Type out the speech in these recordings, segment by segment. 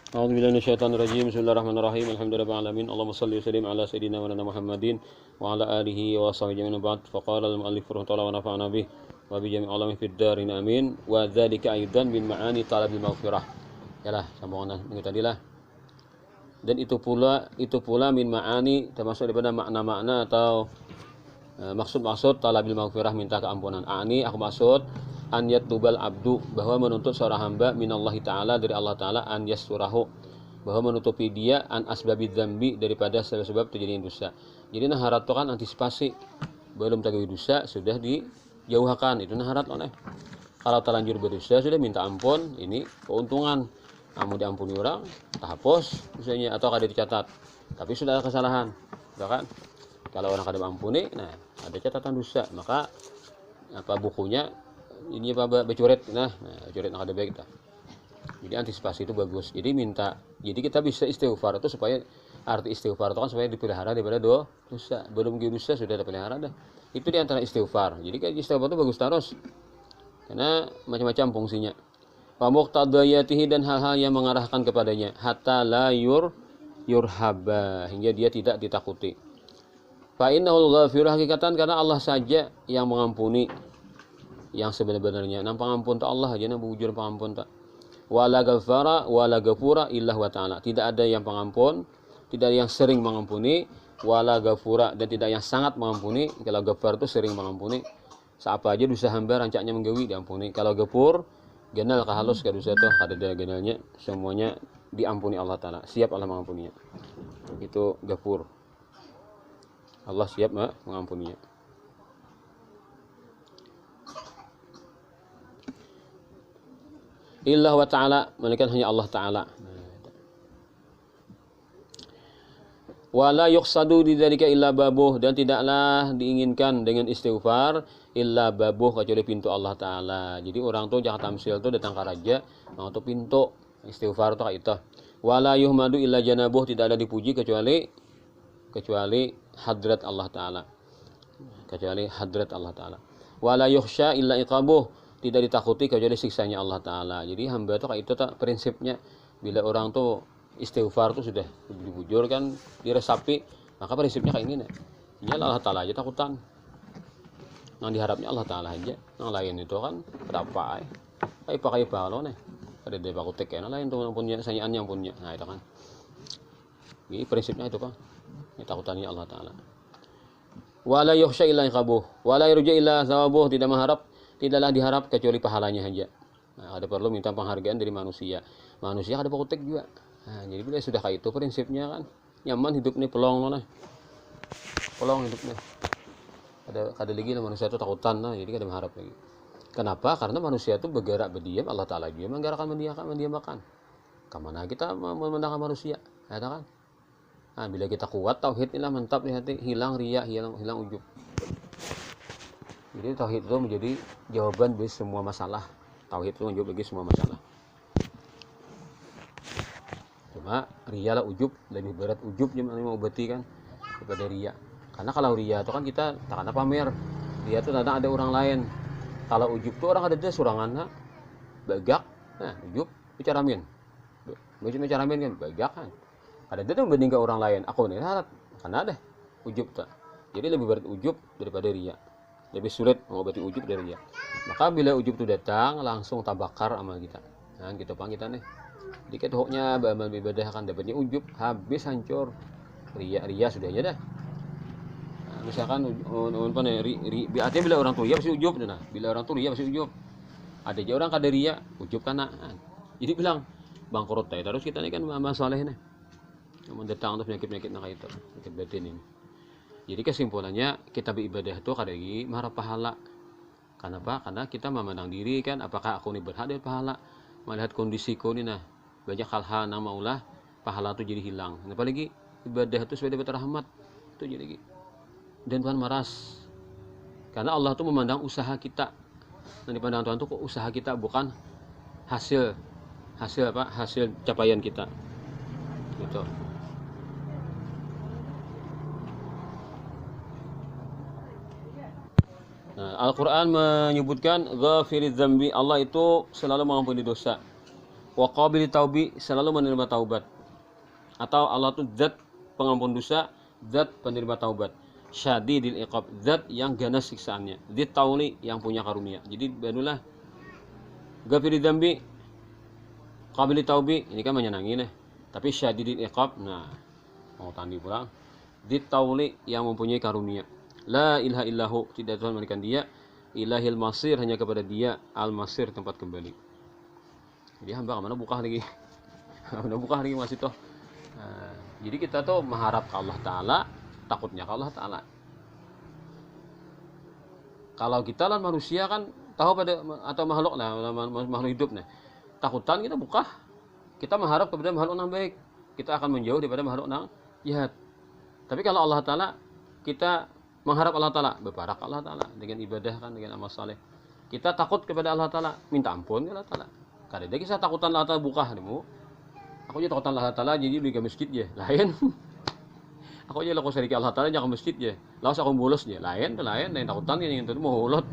A'udzu billahi minasyaitonir rajim. Bismillahirrahmanirrahim. Alhamdulillahil alamin. Allahumma shalli wa sallim ala sayidina wa Muhammadin wa ala alihi wa sahbihi min ba'd. Faqala al-mu'allif rahimahullah wa nafa'ana bih wa bi jami'il ulama fid darin amin. Wa dzalika aidan min ma'ani talabil maghfirah. Yalah, sambungan minggu tadi lah. Dan itu pula min ma'ani, termasuk daripada makna-makna atau maksud-maksud talabil maghfirah, minta keampunan. Aku maksud an yatlubal abdu, bahwa menuntut seorang hamba minallahi ta'ala, dari Allah ta'ala, an yasturahu, bahwa menutupi dia, an asbabi dzambi, daripada sebab terjadinya dosa. Jadi naharat itu kan antisipasi, belum terjadi dosa sudah dijauhkan, itu naharat loh. Kalau terlanjur berdosa sudah minta ampun, ini keuntungan. Mau diampuni orang, tak hapus misalnya, atau kada dicatat, tapi sudah ada kesalahan, kan? Kalau orang kada ampuni, nah ada catatan dosa, maka bukunya ini becoret, nah becoret kada baik dah. Jadi antisipasi itu bagus. Jadi kita bisa istighfar itu supaya, arti istighfar itu kan supaya dipelihara daripada dosa. Belum dosa sudah dipelihara dah. Itu diantara istighfar. Jadi kan istighfar itu bagus terus, karena macam-macam fungsinya. Wa muqtadayatihi, dan hal-hal yang mengarahkan kepadanya, hatta la yurhaba, hingga dia tidak ditakuti. Fa innahul ghafir, hakikatan karena Allah saja yang mengampuni yang sebenarnya. Nang pengampun tak Allah aja, nang bujur pengampun tak. Wala ghafara wala ghafura illa wa ta'ala. Tidak ada yang pengampun, tidak ada yang sering mengampuni, wala ghafura, dan tidak yang sangat mengampuni. Kalau ghafar itu sering mengampuni, siapa aja dosa hamba rancaknya menggawi diampuni. Kalau ghafur genal ke halus ke dosa itu ada genalnya, semuanya diampuni Allah Ta'ala, siap Allah mengampuninya. Itu ghafur, Allah siap mengampuninya. Illa wa ta'ala, melainkan hanya Allah Ta'ala. Wala yuqsadu bidzalika illa babuh, dan tidaklah diinginkan dengan istighfar illa babuh, kecuali pintu Allah Ta'ala. Jadi orang tuh jangan tamsil tuh datang ke raja, mau tuh pintu istighfar tuh kayak itu. Wala yuhmadu illa janabuh, tidak ada dipuji kecuali hadrat Allah Ta'ala, kecuali hadrat Allah Ta'ala. Wala yukhsha illa iqabuh, tidak ditakuti kecuali siksanya Allah Ta'ala. Jadi hamba tuh kayak itu tak prinsipnya. Bila orang tuh istighfar tuh sudah dibujurkan, diresapi, maka prinsipnya kayak gini. Ini Allah Ta'ala aja takutan, nang diharapnya Allah Ta'ala aja. Nang lain itu kan berapa pakai lo nih, ada dia baku tek, yang lain tuh yang punya sayaan yang punya. Nah itu kan, ini prinsipnya itu kan, ini takutannya Allah Ta'ala. Wala yukhsha illa iqabuh wala yurja illa thawabuh, tidaklah diharap kecuali pahalanya saja. Nah, ada perlu minta penghargaan dari manusia ada pakutek juga. Nah, jadi bila sudah kayak itu prinsipnya kan, nyaman hidup nih, pelong hidup nih. Ada lagi lah manusia itu takutan lah, jadi kada mengharap lagi. Kenapa? Karena manusia itu bergerak berdiam, Allah Ta'ala juga menggerakkan mendiamkan. Kemana kita memandangkan manusia, ya kan? Nah, bila kita kuat tauhid inilah mantap di hati, hilang riya, hilang ujub. Jadi tauhid itu menjadi jawaban bagi semua masalah. Tauhid itu menjawab bagi semua masalah. Cuma riya lah, ujub lebih berat. Ujub yang mengobati kan daripada riya. Karena kalau riya itu kan kita tak ada pamer. Riya itu kadang ada orang lain. Kalau ujub itu orang ada dia surangan, bagak. Nah, ujub bicara min kan bagak kan. Ada dia tuh membandingkan orang lain. Aku nih harap karena ada ujub tak. Jadi lebih berat ujub daripada riya. Lebih sulit mengobati ujub dari riya. Maka bila ujub itu datang, langsung tabakar amal kita. Nah, kita nih. Dikit hoknya beramal ibadah kan dapatnya ujub, habis hancur. Riya sudah aja dah. Nah, misalkan artinya bila orang tuh riya pasti ujub, nah. Bila orang tuh riya pasti ujub. Ada aja orang kada riya, ujub kana. Nah, jadi bilang bangkrut teh terus kita nih kan masalah nih. Yang datang tuh penyakit nak itu, penyakit batin ini. Jadi kesimpulannya kita beribadah itu kada lagi mengharap pahala. Kenapa? Karena kita memandang diri kan, apakah aku ini berhak dari pahala? Melihat kondisiku ini, nah banyak hal-hal yang maulah pahala itu jadi hilang. Apalagi ibadah itu sebagai dapat rahmat itu jadi. Dan Tuhan maras. Karena Allah itu memandang usaha kita. Dan di pandangan Tuhan itu usaha kita, bukan hasil capaian kita. Gitu. Nah, Al-Quran menyebutkan ghafiriz dzambi, Allah itu selalu mengampuni dosa. Wa qabil taubi, selalu menerima taubat. Atau Allah itu zat pengampun dosa, zat penerima taubat. Syadidil iqab, zat yang ganas siksaannya. Dzit tauli, yang punya karunia. Jadi barulah ghafiri dzambi, qabili taubi, ini kan menyenangi nih. Tapi syadidil iqab, nah mau tandi pulang. Dzit tauli, yang mempunyai karunia. La ilaha illahu, tidak Tuhan melainkan Dia. Ilahil masir, hanya kepada Dia. Al masir, tempat kembali. Jadi hamba kemana buka lagi? Mana buka lagi masih toh. Nah, jadi kita tuh mengharap ke Allah Ta'ala, takutnya ke Allah Ta'ala. Kalau kita lah manusia kan tahu pada, atau makhluk lah, makhluk hidup nih, takutan kita buka, kita mengharap kepada makhluk yang baik, kita akan menjauh daripada makhluk yang jahat. Tapi kalau Allah Ta'ala, kita mengharap Allah Ta'ala, berparak Allah Ta'ala dengan ibadah kan, dengan amal saleh. Kita takut kepada Allah Ta'ala, minta ampun kepada Allah Ta'ala. Kadang kita takutan Allah Ta'ala buka demo. Aku aja takutan Allah Ta'ala jadi pergi ke masjid je, lain. Aku aja laku sedikit Allah Ta'ala jangan ke masjid je, lalu aku bolos je, lain, takutan yang itu mau ulot.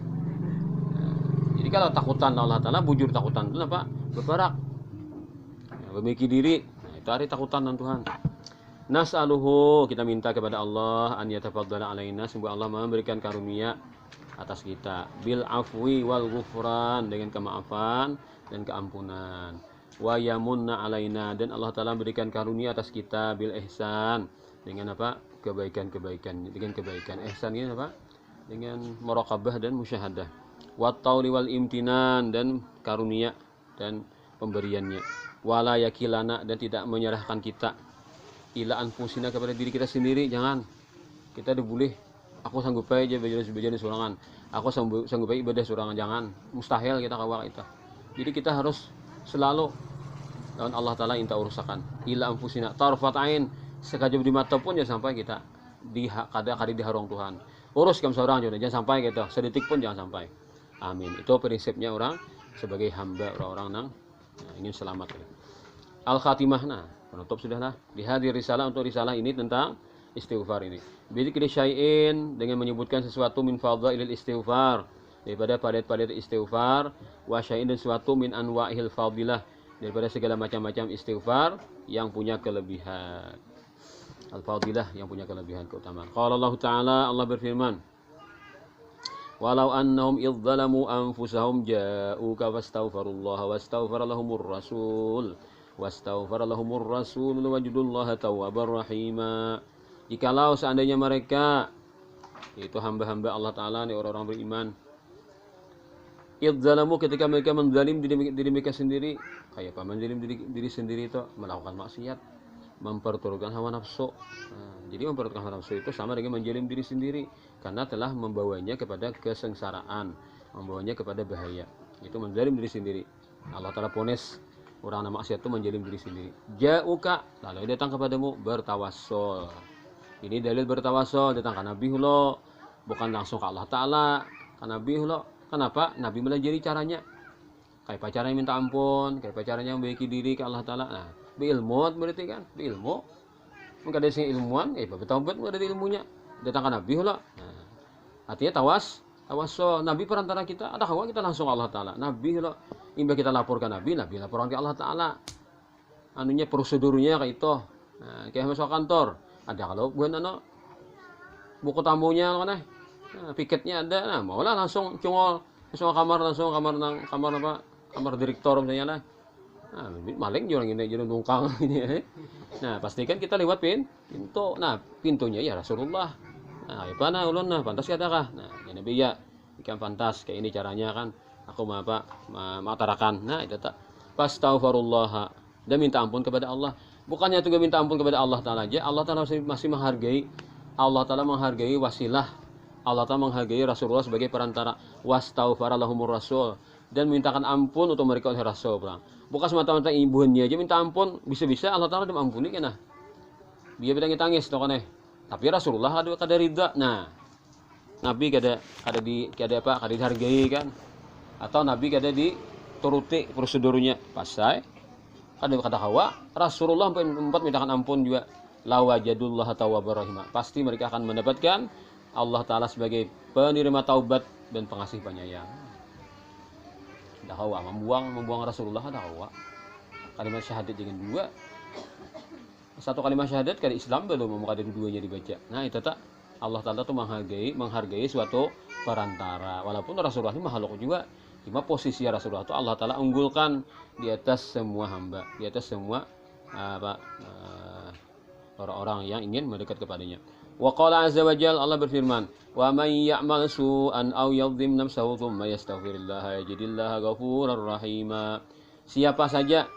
Jadi kalau takutan Allah Ta'ala, bujur takutan itu apa? Berbarak, memiliki diri. Nah, itu hari takutan dan Tuhan. Nas'aluhu, kita minta kepada Allah an yatafaddala alaina, semoga Allah memberikan karunia atas kita, bil afwi wal ghufran, dengan kemaafan dan keampunan. Wa yamunna alaina, dan Allah Ta'ala berikan karunia atas kita, bil ihsan, dengan apa? Kebaikan-kebaikan, dengan kebaikan. Ihsan ini apa? Dengan muraqabah dan musyahadah. Wa tauli wal imtinan, dan karunia dan pemberiannya. Wala yakilana, dan tidak menyerahkan kita ila anfusina, kepada diri kita sendiri. Jangan kita boleh aku sanggup aja belajar sorangan, aku sanggup aja ibadah sorangan, jangan, mustahil kita kawak itu. Jadi kita harus selalu lawan Allah Ta'ala inta urusakan ila anfusina tarfat ain, sekajap di mata pun jangan sampai kita di kada diharong Tuhan. Urus kamu seorang jangan sampai gitu, sedetik pun jangan sampai. Amin. Itu prinsipnya orang sebagai hamba, orang-orang yang ingin selamat. Al khatimah, nah penutup sudahlah. Dihadir risalah, untuk risalah ini tentang istighfar ini. Bidzikri syai'in, dengan menyebutkan sesuatu min fadhailil istighfar, daripada padat-padat istighfar, wa syai'in, dan sesuatu min anwa'il fadilah, daripada segala macam-macam istighfar yang punya kelebihan. Al-fadilah, yang punya kelebihan, keutamaan. Qala Allah Ta'ala, Allah berfirman, walau annahum idh zalamu anfusahum ja'uka wastaghfirullaha wastaghfara lahumur rasul wajidullaha tawwabar rahima. Jikalau seandainya mereka, itu hamba-hamba Allah Ta'ala, nih orang-orang beriman, idh zalamu, ketika mereka menzalim diri mereka sendiri. Kayak apa menzalim diri sendiri itu? Melakukan maksiat, memperturutkan hawa nafsu. Nah, jadi memperturutkan hawa nafsu itu sama dengan menzalim diri sendiri, karena telah membawanya kepada kesengsaraan, membawanya kepada bahaya. Itu menzalim diri sendiri. Allah Ta'ala ponis orang nama maksiat itu menzalim diri sendiri. Ja'uka, lalu datang kepadamu bertawassul. Ini dalil bertawassul, datang ke Nabi lo, bukan langsung ke Allah Ta'ala, ke Nabi lo. Kenapa? Nabi melajari caranya. Kayak caranya minta ampun, kayak caranya membaiki diri ke Allah Ta'ala. Nah, beilmu berarti kan, beilmu. Mungkin ada sing ilmuwan, bertaubat dari ilmunya. Datang ke Nabi lo. Nah, artinya tawassul. Nabi perantara kita, ada kawan kita langsung Allah Ta'ala. Nabi lo, imba kita laporkan Nabi laporkan ke Allah Ta'ala. Anunya prosedurnya kayak itu. Nah, kayak masuk kantor, ada kalau bukan buku tamunya mana? Nah, piketnya ada. Nah, maulah langsung cungol, langsung kamar direktur misalnya lah. Nah, maling orang ini jadi nungkang ini. Nah, pastikan kita lewat pintu. Nah, pintunya ya Rasulullah. Nah, ya pana ulun nah, pantas katakan. Nah, ya Nabi ya, ikan pantas kayak ini caranya kan. Aku mengutarakan. Nah, itu tak. Fastaghfirullah, dan minta ampun kepada Allah. Bukannya juga minta ampun kepada Allah Ta'ala aja. Allah Ta'ala masih menghargai. Allah Ta'ala menghargai wasilah. Allah Ta'ala menghargai Rasulullah sebagai perantara. Wastaghfara lahumur rasul, dan mintakan ampun untuk mereka oleh Rasul. Bukan semata-mata ibunya aja minta ampun. Bisa-bisa Allah Ta'ala mengampuni kan. Dia bilang tangis toh kan. Tapi Rasulullah kada ridha. Nah, Nabi kada dihargai kan. Atau Nabi kada dituruti prosedurnya pasai kada hawa Rasulullah empat mintakan ampun juga, lawajadullah tawwabar rahim, pasti mereka akan mendapatkan Allah Ta'ala sebagai penerima taubat dan pengasih penyayang. Ada hawa membuang Rasulullah, ada hawa kalimat syahadat dengan dua. Satu kalimat syahadat kali Islam belum mau ada duanya dibaca. Nah itu tak Allah Ta'ala tuh menghargai suatu perantara. Walaupun Rasulullah ini makhluk juga, cuma posisi Rasulullah itu Allah Ta'ala unggulkan di atas semua hamba, di atas semua orang-orang yang ingin mendekat kepadanya. Wa qala azza wa jalla, Allah berfirman, wa may ya'mal su'an aw yadhlim nafsahu thumma yastaghfirillaha yajidillaha ghafurar rahima. Siapa saja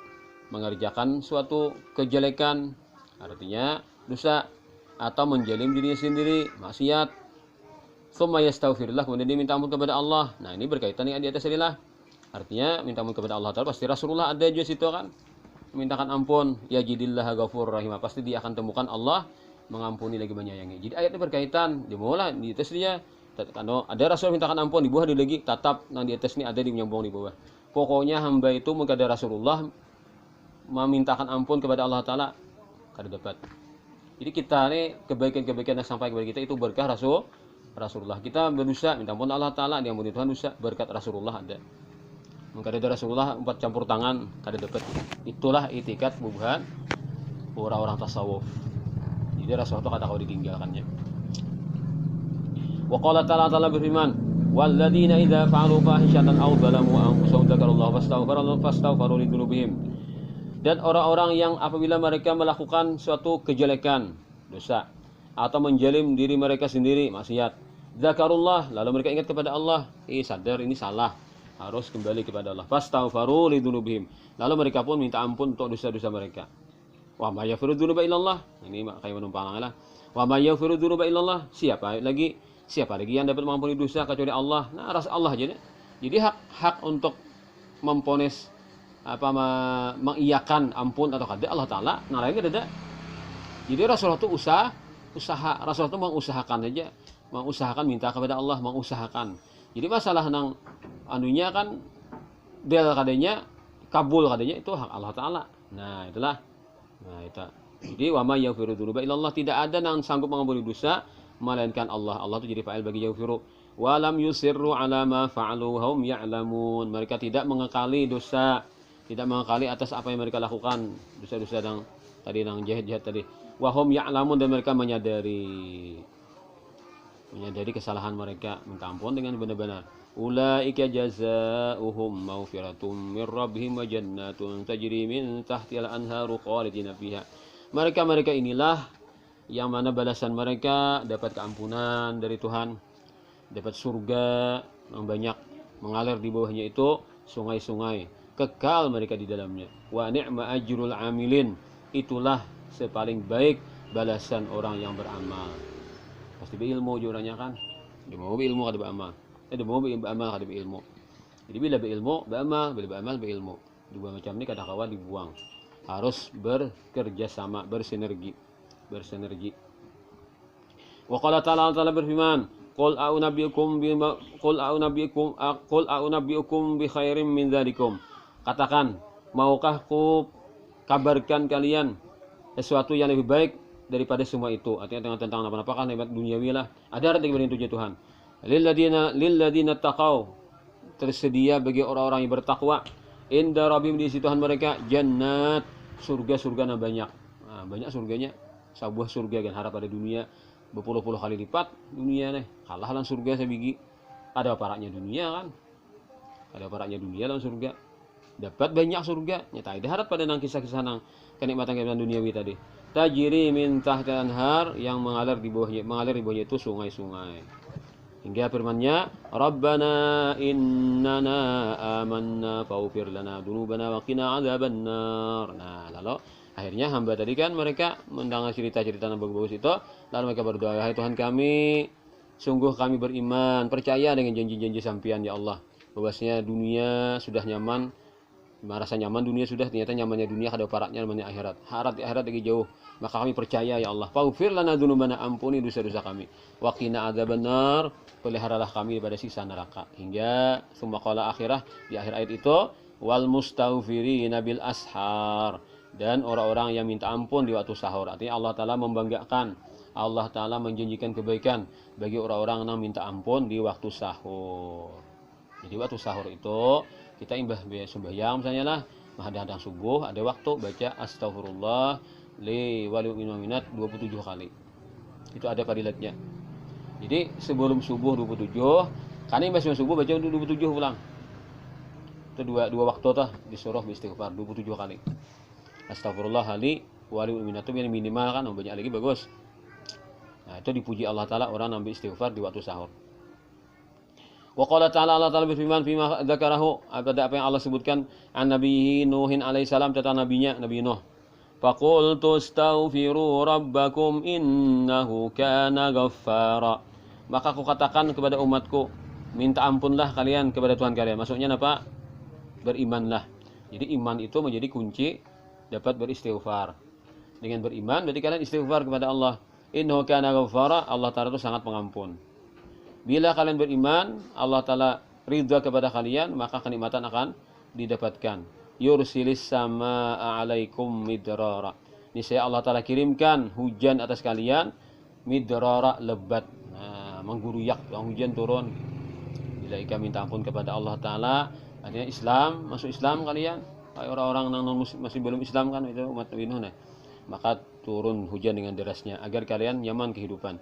mengerjakan suatu kejelekan, artinya dosa, atau menjalim dirinya sendiri, maksiat, thumma yastaghfirillah, kemudian dia minta ampun kepada Allah. Nah, ini berkaitan dengan di atas tadi lah. Artinya minta ampun kepada Allah Ta'ala, pasti Rasulullah ada juga situ kan. Mintakan ampun, yajidillaha ghafurur rahim, pasti dia akan temukan Allah mengampuni lagi menyayangi. Jadi ayatnya berkaitan. Dimulai di atas dia kalau ada Rasul mintakan ampun, di bawah dia lagi tatap nang di atas ini ada di menyambung di bawah. Pokoknya hamba itu mengkada Rasulullah memintakan ampun kepada Allah Ta'ala kada dapat. Jadi kita nih kebaikan-kebaikan yang sampai kepada kita itu berkah Rasulullah. Kita berdosa minta ampun Allah Ta'ala, diampuni Tuhan, dosa berkat Rasulullah ada. Mengkada Rasulullah 4 campur tangan kada dapat. Itulah itikat bubuhan orang-orang tasawuf. Jadi Rasulullah itu kada kau ditinggalkannya. Wa qala ta'ala berfirman, walladzina idza fa'alu fahishatan aw zalamu anfusahum dzakarallaha fastaghfaru lidzunubihim. Dan orang-orang yang apabila mereka melakukan suatu kejelekan, dosa, atau menjalim diri mereka sendiri, maksiat, dzakarullah, lalu mereka ingat kepada Allah, sadar ini salah, harus kembali kepada Allah. Fastaghfaru lidzunubihim. Lalu mereka pun minta ampun untuk dosa-dosa mereka. Wa may yaghfiru dzunuba illallah. Ini kayak menumpang lah. Wa may yaghfiru dzunuba illallah. Siapa lagi yang dapat mengampuni dosa kecuali Allah? Nah, ras Allah aja. Jadi hak untuk memponis mengiyakan ampun atau kada Allah Ta'ala. Nah, lainnya ada. Jadi Rasulullah itu usaha Rasulullah itu mengusahakan aja, mengusahakan minta kepada Allah, mengusahakan. Jadi masalah nang anunya kan del kadanya kabul kadanya itu hak Allah Ta'ala. Nah, itulah. Nah, itu. Jadi wa may yaghfiru dzunuba illallah, tidak ada yang sanggup mengampuni dosa melainkan Allah. Allah itu jadi fa'il bagi yaghfiru. Wa lam yusirru ala ma fa'alu hum ya'lamun. Mereka tidak mengekali dosa, tidak mengekali atas apa yang mereka lakukan, dosa-dosa yang tadi yang jahat-jahat tadi. Wa hum ya'lamun, dan mereka menyadari kesalahan mereka, minta ampun dengan benar-benar. Ulaika jazaohum maghfiratum mir rabbihim wa jannatun tajri min tahtiha al-anharu khalidina fiha. Mereka inilah yang mana balasan mereka dapat keampunan dari Tuhan, dapat surga yang banyak mengalir di bawahnya itu sungai-sungai, kekal mereka di dalamnya. Wa ni'ma ajrul amilin, itulah sepaling baik balasan orang yang beramal. Pasti berilmu juranya kan, dia mau berilmu kada beramal. Dia mau beramal kada berilmu. Jadi bila berilmu beramal, bila beramal berilmu. Dua macam ini kada kawan dibuang. Harus bekerja sama, bersinergi. Wa qala ta'ala berfirman, qul a'unabbiukum bi khairin min dzalikum. Katakan, maukah ku kabarkan kalian sesuatu yang lebih baik daripada semua itu? Artinya tentang apa-apa kan hebat duniawi lah. Ada arti daripada itu Tuhan. Lilladzina taqau, tersedia bagi orang-orang yang bertakwa, inda rabbihim, di sisi Tuhan mereka, jannat, surga-surga yang banyak. Nah, banyak surganya, sebuah surga kan harap pada dunia berpuluh-puluh kali lipat dunia nih. Kalah lan surga sebiji. Ada paraknya dunia kan. Ada paraknya dunia lan surga. Dapat banyak surga. Nyata ada harap pada nang kisah-kisah nang kenikmatan duniawi tadi. Tajri min tahtil anhar, yang mengalir di bawahnya itu sungai-sungai. Hingga firman-Nya, Rabbana innana amanna faghfir lana dzunubana wa qina adzabannar. Nah, lalu akhirnya hamba tadi kan mereka mendengar cerita-cerita yang bagus-bagus itu, lalu mereka berdoa, hai Tuhan kami, sungguh kami beriman, percaya dengan janji-janji sampian ya Allah, bahwasanya dunia sudah nyaman, merasa nyaman dunia sudah, ternyata nyamannya dunia kada paraknya namanya akhirat. Akhirat lagi jauh. Maka kami percaya ya Allah, faghfir lana dzunubana, ampuni dosa-dosa kami, wa qina adzabannar, peliharalah kami daripada siksa neraka. Hingga summa qala akhirah, di akhir ayat itu, wal mustaghfirina bil ashar, dan orang-orang yang minta ampun di waktu sahur. Artinya Allah Ta'ala membanggakan, Allah Ta'ala menjanjikan kebaikan bagi orang-orang yang minta ampun di waktu sahur. Jadi waktu sahur itu kita imbah sembahyang misalnya lah, menghadang subuh ada waktu baca astaghfirullah li wal mu'minat 27 kali. Itu ada fadilatnya. Jadi sebelum subuh 27, kan ini masih subuh baca 27 ulang. Itu dua waktu tuh disuruh istighfar 27 kali. Astaghfirullah li wal mu'minat itu yang minimal kan, banyak lagi bagus. Nah, itu dipuji Allah Ta'ala orang ambil istighfar di waktu sahur. Wa qala ta'ala, Allah Ta'ala berfirman fima dzakarahu, pada apa yang Allah sebutkan an Nabi Nuhin alaihissalam tentang nabinya Nabi Nuh. Faqultu astaghfiru rabbakum innahu kana ghaffara. Maka aku katakan kepada umatku, minta ampunlah kalian kepada Tuhan kalian. Maksudnya apa? Berimanlah. Jadi iman itu menjadi kunci dapat beristighfar. Dengan beriman berarti kalian istighfar kepada Allah. Innahu kana ghaffara, Allah Ta'ala itu sangat pengampun. Bila kalian beriman, Allah Ta'ala ridha kepada kalian, maka kenikmatan akan didapatkan. Yursilis sama alaikum midrara. Niscaya Allah Ta'ala kirimkan hujan atas kalian, midrara lebat, mengguruyak, hujan turun. Bila ika minta ampun kepada Allah Ta'ala, artinya Islam, masuk Islam kalian. Orang-orang yang masih belum Islam kan, itu umat Nabi Nuh. Maka turun hujan dengan derasnya, agar kalian nyaman kehidupan.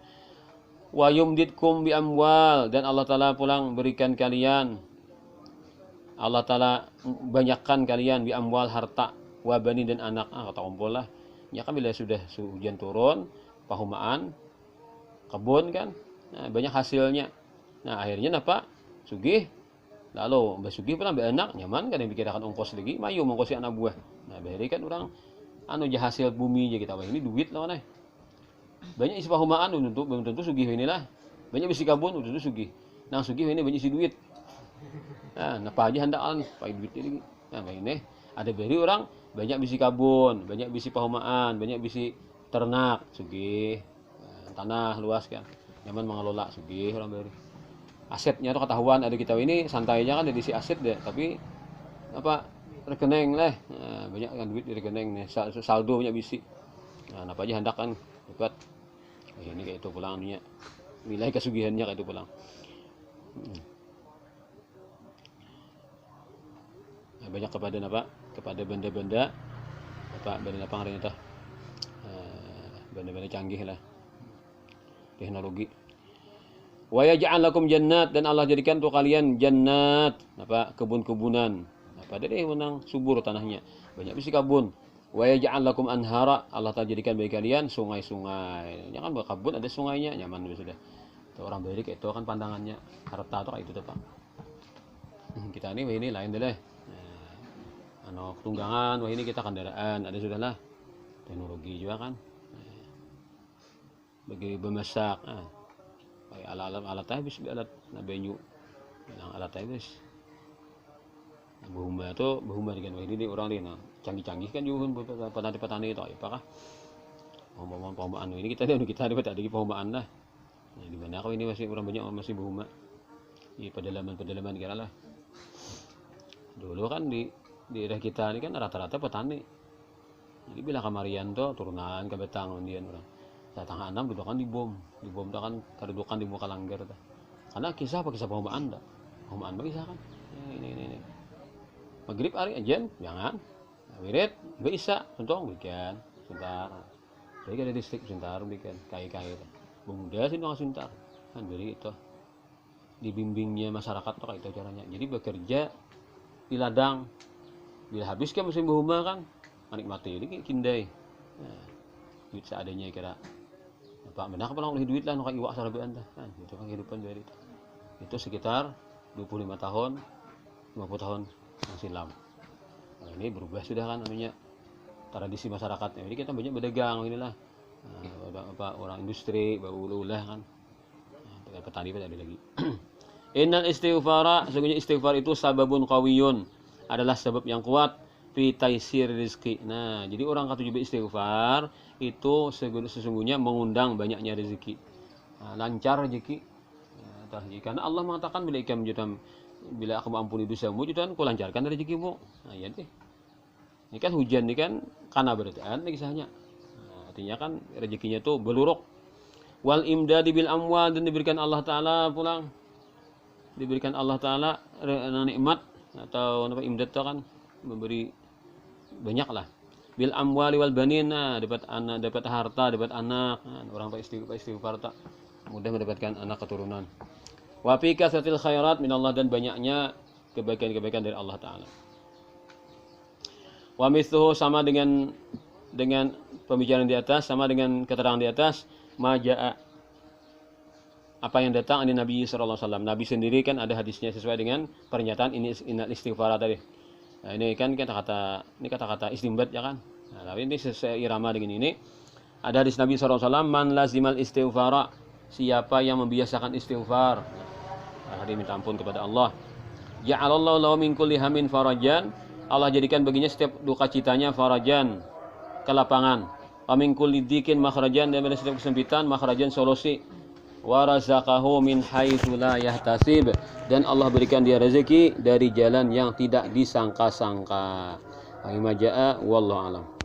Wa yumditkum bi amwal, dan Allah Ta'ala pulang berikan kalian, Allah Ta'ala banyakkan kalian bi amwal harta, wa bani dan anak. Kata kumpul lah. Ya kan bila sudah hujan turun, pahumaan, kebun kan, nah, banyak hasilnya. Nah akhirnya apa? Sugih. Lalu mbak sugih pulang mbak anak nyaman kan, yang pikirkan ongkos lagi, mayu mengkosi anak buah. Nah beri kan orang hasil bumi aja kita, wah ini duit lah nih. Banyak isi pahumaan belum tentu sugih inilah. Banyak bisi kabun tentu sugih. Nang sugih ini banyak isi duit. Nah, napa aja hendakan pakai duit ini. Nah, ini ada beri orang banyak bisi kabun, banyak bisi pahumaan, banyak bisi ternak, sugih. Nah, tanah luas kan. Nyaman mengelola, sugih orang beri. Asetnya tuh ketahuan ada kita ini santainya kan ada isi aset deh, tapi apa rekening lah. Nah, banyak kan duit di rekening nih, saldo banyak bisi. Nah, napa aja hendakan dapat. Ini kayak itu pulang dunia, nilai kesugihannya kayak itu pulang. Nah, banyak kepada apa? Kepada benda-benda apa? Benda apa hari itu? Benda-benda canggih lah, teknologi. Wa yaj'al lakum jannat, dan Allah jadikan untuk kalian jannat, apa? Kebun-kebunan. Apa deh menang subur tanahnya, banyak bisi kebun. Wa yaj'al lakum anhara, Allah Ta'ala jadikan bagi kalian sungai-sungai. Ya kan kebun ada sungainya, nyaman sudah. Itu orang beri kayak itu kan pandangannya harta tuh kayak itu Pak. Kita ini lain deh. Tunggangan, wah ini kita kendaraan, ada sudahlah. Teknologi juga kan. Bagi bemasak, kayak alat habis alat nabenyu. Yang alat habis. Bahuma dengan ini orang ini canggih-canggih kan juga petani itu apakah pahumaan ini kita dapat ada pahumaan lah. Nah, di mana kau ini masih orang banyak masih bahuma di pedalaman kira lah. Dulu kan di daerah kita ini kan rata-rata petani. Jadi bila kamarian tuh turunan ke betang kemudian orang datang enam dudukan di bom tuh kan kedudukan di muka langgar tuh. Karena kisah pahumaan dah. Pahumaan bagi kan. Ini. Maghrib hari ajen jangan wirid bisa untung bikin sebentar jadi ada distrik sebentar bikin kai pemuda sih nggak sebentar kan beri itu dibimbingnya masyarakat tuh kayak itu caranya. Jadi bekerja di ladang bila habis kan musim bahuma kan menikmati ini kindai. Nah, duit seadanya kira apa benar apa oleh duit lah kayak iwak sarabean dah kan itu kan kehidupan dari itu sekitar 25 tahun 50 tahun yang silam. Nah, ini berubah sudah kan namanya tradisi masyarakatnya. Jadi kita banyak berdagang inilah. Apa orang industri bau lah kan. Nah, petani ada lagi. Innal istighfara, sesungguhnya istighfar itu sababun qawiyun, adalah sebab yang kuat fi taisir rizki. Nah, jadi orang kata juga istighfar itu sesungguhnya mengundang banyaknya rezeki. Nah, lancar rezeki. Nah, karena Allah mengatakan bila aku ampuni dosamu, jutaan ku lancarkan rezekimu. Nah, iya deh. Ini kan hujan, ini kan karena berarti kisahnya. Nah, artinya kan rezekinya tuh beluruk. Wal imdadi bil amwal, dan diberikan Allah Ta'ala pulang. Diberikan Allah Ta'ala nikmat atau apa imdad itu kan memberi banyaklah. Bil amwali wal banina, dapat anak, dapat harta, dapat anak. Orang istighfar tak mudah mendapatkan anak keturunan. Wa fi kasratil khairat minallah, dan banyaknya kebaikan-kebaikan dari Allah taala. Wa mithluhu, sama dengan pembicaraan di atas, sama dengan keterangan di atas, majaa, apa yang datang dari Nabi sallallahu alaihi wasallam. Nabi sendiri kan ada hadisnya sesuai dengan pernyataan ini innal istighfar tadi. Nah, ini kan kata-kata istimbat ya kan. Nah, tapi ini sesuai irama dengan ini. Ada hadis Nabi sallallahu alaihi wasallam, man lazimal istighfara, siapa yang membiasakan istighfar. Nah, dia minta ampun kepada Allah. Ja'alallahu lahu min kulli hammin farajan, Allah jadikan baginya setiap duka citanya farajan, kelapangan. Wa min kulli dzikin makhrajan, dan dari setiap kesempitan makhrajan, solusi. Wa razaqahu min haitsu la yahtasib, dan Allah berikan dia rezeki dari jalan yang tidak disangka-sangka. Wa majaa wallahu alam.